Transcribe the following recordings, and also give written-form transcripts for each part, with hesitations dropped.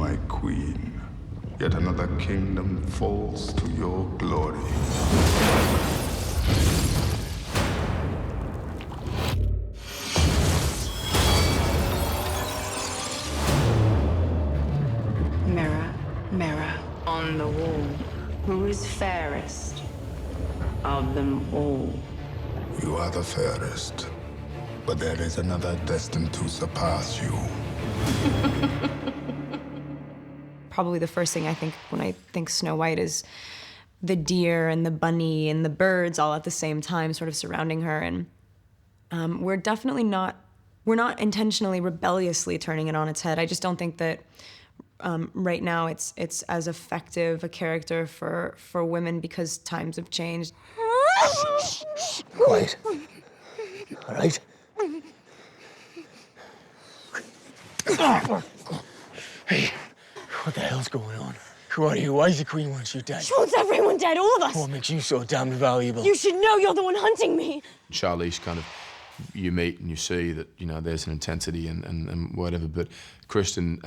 my queen. Yet another kingdom falls to your glory. Mirror, mirror on the wall, who is fairest of them all? You are the fairest, but there is another destined to surpass you. Probably the first thing I think when I think Snow White is the deer and the bunny and the birds all at the same time sort of surrounding her. And we're definitely not, we're not intentionally rebelliously turning it on its head. I just don't think that right now it's as effective a character for women because times have changed. Quiet. All right? Hey, what the hell's going on? Who are you? Why is the Queen wants you dead? She wants everyone dead, all of us. What makes you so damn valuable? You should know you're the one hunting me. Charlize kind of, you meet and you see that, you know, there's an intensity and whatever, but Kristen,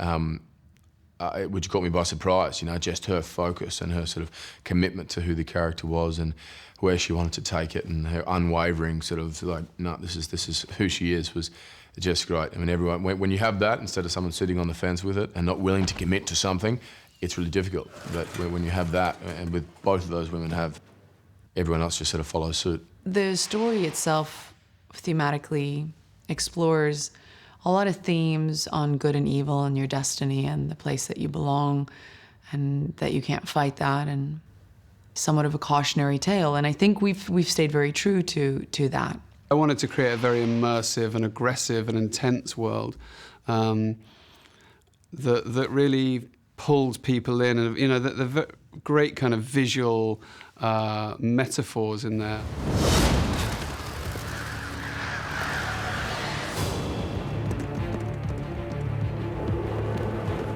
which caught me by surprise, you know, just her focus and her sort of commitment to who the character was and where she wanted to take it and her unwavering sort of like, no, this is who she is, was just great. I mean, everyone, when you have that, instead of someone sitting on the fence with it and not willing to commit to something, it's really difficult. But when you have that, and with both of those women have, everyone else just sort of follows suit. The story itself thematically explores a lot of themes on good and evil and your destiny and the place that you belong and that you can't fight that, and somewhat of a cautionary tale. And I think we've stayed very true to that. I wanted to create a very immersive and aggressive and intense world that really pulled people in, and you know, the great kind of visual metaphors in there.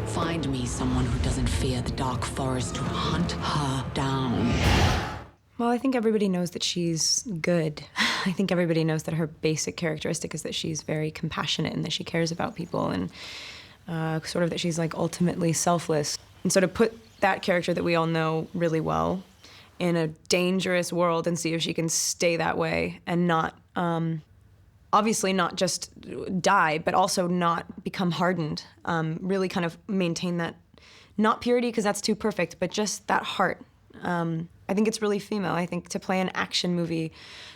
Find me someone who doesn't fear the dark forest to hunt her down. Well, I think everybody knows that she's good. I think everybody knows that her basic characteristic is that she's very compassionate and that she cares about people and sort of that she's like ultimately selfless. And so to put that character that we all know really well in a dangerous world and see if she can stay that way and not, obviously not just die, but also not become hardened, really kind of maintain that, not purity because that's too perfect, but just that heart. I think it's really female. I think to play an action movie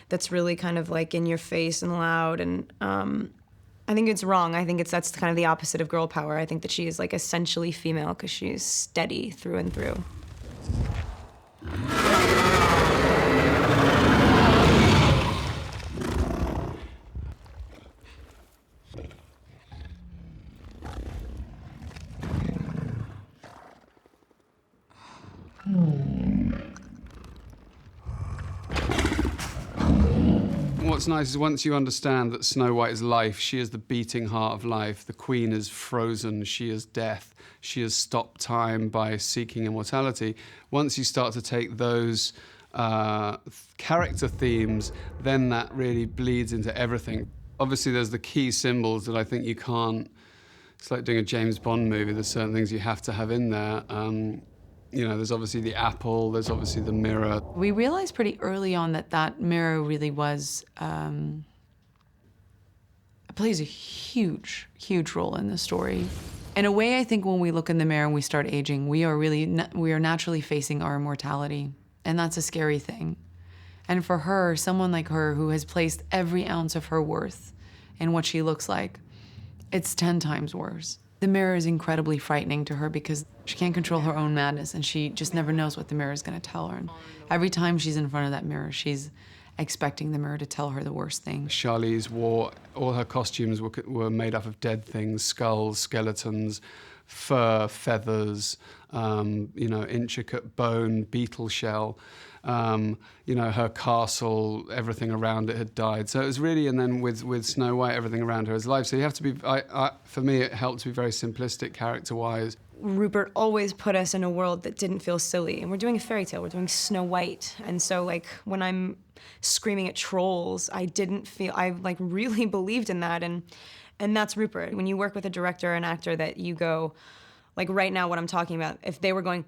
that's really kind of like in your face and loud, and I think it's wrong. I think that's kind of the opposite of girl power. I think that she is like essentially female because she's steady through and through. What's nice is once you understand that Snow White is life, she is the beating heart of life, the Queen is frozen, she is death, she has stopped time by seeking immortality. Once you start to take those character themes, then that really bleeds into everything. Obviously there's the key symbols that I think you can't, it's like doing a James Bond movie, there's certain things you have to have in there. You know, there's obviously the apple, there's obviously the mirror. We realized pretty early on that that mirror really was, plays a huge, huge role in the story. In a way, I think when we look in the mirror and we start aging, we are naturally facing our immortality, and that's a scary thing. And for her, someone like her who has placed every ounce of her worth in what she looks like, it's 10 times worse. The mirror is incredibly frightening to her because she can't control her own madness and she just never knows what the mirror is going to tell her. And every time she's in front of that mirror, she's expecting the mirror to tell her the worst thing. Charlize wore, all her costumes were made up of dead things, skulls, skeletons, fur, feathers, you know, intricate bone, beetle shell. You know, her castle, everything around it had died. So it was really, and then with Snow White, everything around her is life. So you have to be, for me, it helped to be very simplistic character-wise. Rupert always put us in a world that didn't feel silly. And we're doing a fairy tale, we're doing Snow White. And so like when I'm screaming at trolls, I like really believed in that. And that's Rupert. When you work with a director or an actor that you go, Like right now, what I'm talking about, if they were going,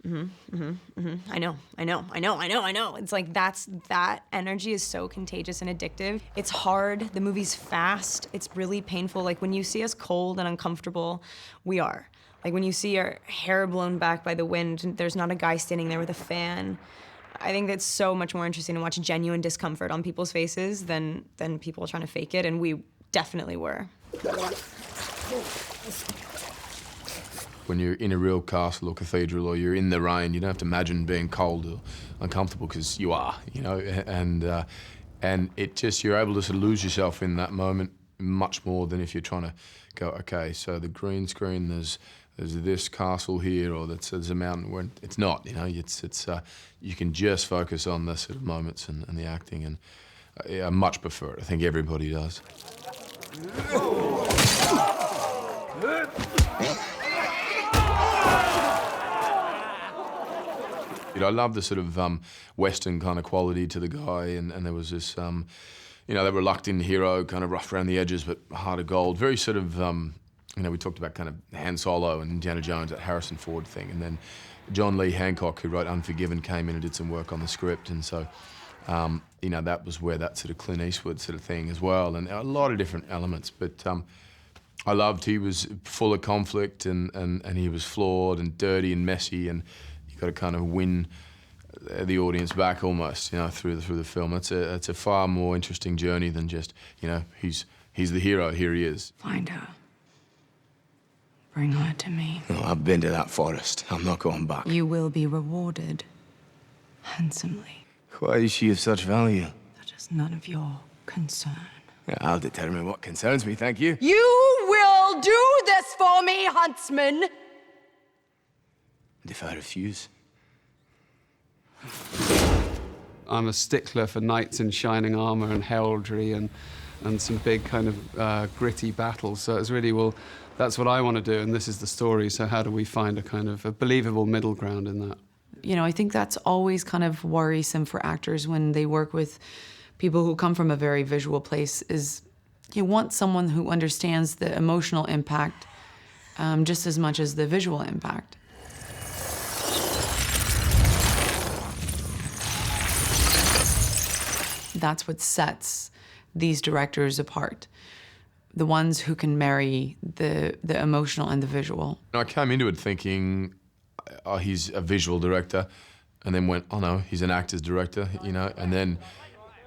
I know. It's like that energy is so contagious and addictive. It's hard. The movie's fast. It's really painful. Like when you see us cold and uncomfortable, we are. Like when you see our hair blown back by the wind, and there's not a guy standing there with a fan. I think that's so much more interesting to watch genuine discomfort on people's faces than people trying to fake it, and we definitely were. When you're in a real castle or cathedral or you're in the rain, you don't have to imagine being cold or uncomfortable, because you are, you know, and it just, you're able to sort of lose yourself in that moment much more than if you're trying to go, okay, so the green screen, there's this castle here, or there's a mountain, where it's not, you know, it's you can just focus on the sort of moments and the acting, and I much prefer it. I think everybody does. I love the sort of Western kind of quality to the guy, and there was this, you know, the reluctant hero, kind of rough around the edges, but heart of gold. Very sort of, you know, we talked about kind of Han Solo and Indiana Jones, that Harrison Ford thing, and then John Lee Hancock, who wrote Unforgiven, came in and did some work on the script, and so, you know, that was where that sort of Clint Eastwood sort of thing as well, and a lot of different elements, but I loved, he was full of conflict, and he was flawed and dirty and messy, and you got to kind of win the audience back almost, you know, through the film. It's a far more interesting journey than just, you know, he's the hero, here he is. Find her. Bring her to me. No, I've been to that forest. I'm not going back. You will be rewarded handsomely. Why is she of such value? That is none of your concern. Yeah, I'll determine what concerns me, thank you. You will do this for me, Huntsman! And if I refuse? I'm a stickler for knights in shining armor and heraldry and some big kind of gritty battles. So it's really, well, that's what I want to do, and this is the story. So how do we find a kind of a believable middle ground in that? You know, I think that's always kind of worrisome for actors when they work with people who come from a very visual place, is you want someone who understands the emotional impact just as much as the visual impact. That's what sets these directors apart. The ones who can marry the emotional and the visual. I came into it thinking, oh, he's a visual director, and then went, oh no, he's an actor's director, you know, and then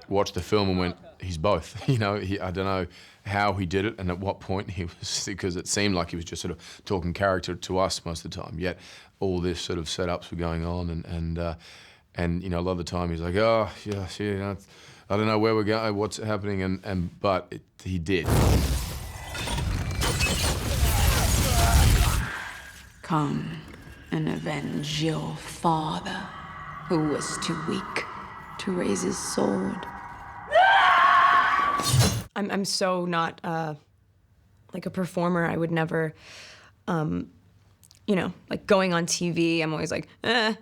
watched the film and went, he's both, you know. I don't know how he did it and at what point he was, because it seemed like he was just sort of talking character to us most of the time, yet all this sort of setups were going on, and you know, a lot of the time he's like, oh, yeah, you know, I don't know where we're going, what's happening, but he did. Come and avenge your father, who was too weak to raise his sword. I'm so not like a performer. I would never, you know, like going on TV. I'm always like, that,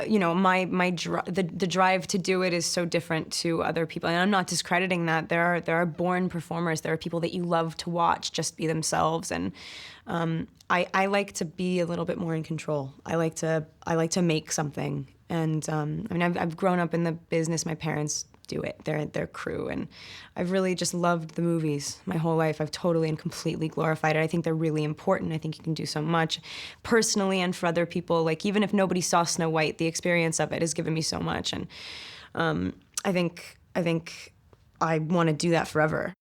you know, the drive to do it is so different to other people, and I'm not discrediting that. There are born performers. There are people that you love to watch just be themselves, and I like to be a little bit more in control. I like to make something, and I mean, I've grown up in the business. My parents do it. They're crew, and I've really just loved the movies my whole life. I've totally and completely glorified it. I think they're really important. I think you can do so much personally and for other people. Like, even if nobody saw Snow White, the experience of it has given me so much, and I think I want to do that forever.